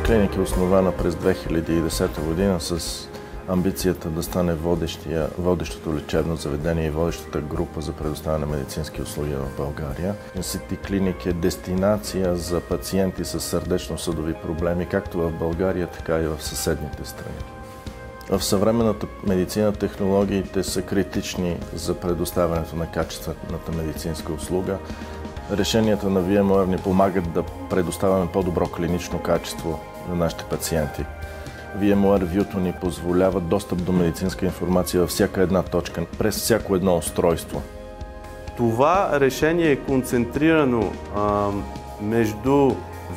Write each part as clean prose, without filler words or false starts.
Clinic е основана през 2010 година с амбицията да стане водещото лечебно заведение и водещата група за предоставяне на медицински услуги в България. City Clinic е дестинация за пациенти с сърдечно-съдови проблеми, както в България, така и в съседните страни. В съвременната медицина технологиите са критични за предоставянето на качествената медицинска услуга. Решенията на VMware ни помагат да предоставяме по-добро клинично качество на нашите пациенти. VMware View ни позволява достъп до медицинска информация във всяка една точка, през всяко едно устройство. Това решение е концентрирано между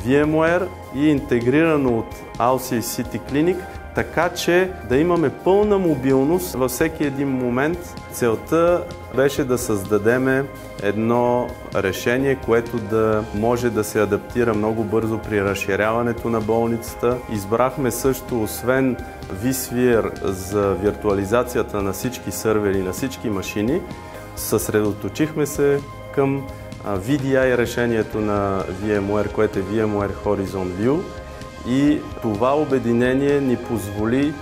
VMware и интегрирано от Alcea City Clinic, така че да имаме пълна мобилност във всеки един момент. Целта беше да създадем едно решение, което да може да се адаптира много бързо при разширяването на болницата. Избрахме също, освен vSphere за виртуализацията на всички сървъри, на всички машини, съсредоточихме се към VDI решението на VMware, което е VMware Horizon View. И това обединение ни позволи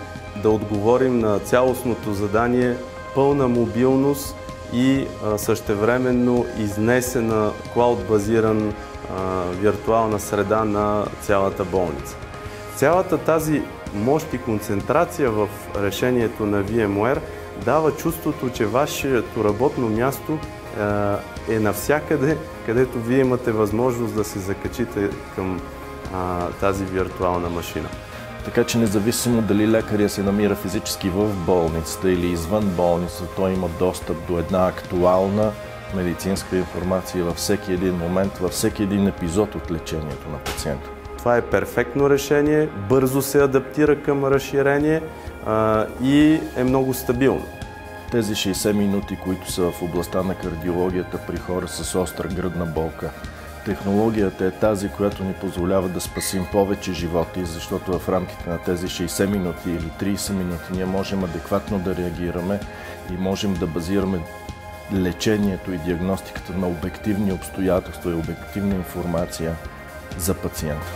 да отговорим на цялостното задание пълна мобилност и същевременно изнесена клауд-базиран виртуална среда на цялата болница. Цялата тази мощ и концентрация в решението на VMware дава чувството, че вашето работно място е навсякъде, където вие имате възможност да се закачите към тази виртуална машина. Така че независимо дали лекаря се намира физически в болницата или извън болницата, той има достъп до една актуална медицинска информация във всеки един момент, във всеки един епизод от лечението на пациента. Това е перфектно решение, бързо се адаптира към разширение и е много стабилно. Тези 60 минути, които са в областта на кардиологията при хора с остра гръдна болка, технологията е тази, която ни позволява да спасим повече животи, защото в рамките на тези 60 минути или 30 минути ние можем адекватно да реагираме и можем да базираме лечението и диагностиката на обективни обстоятелства и обективна информация за пациента.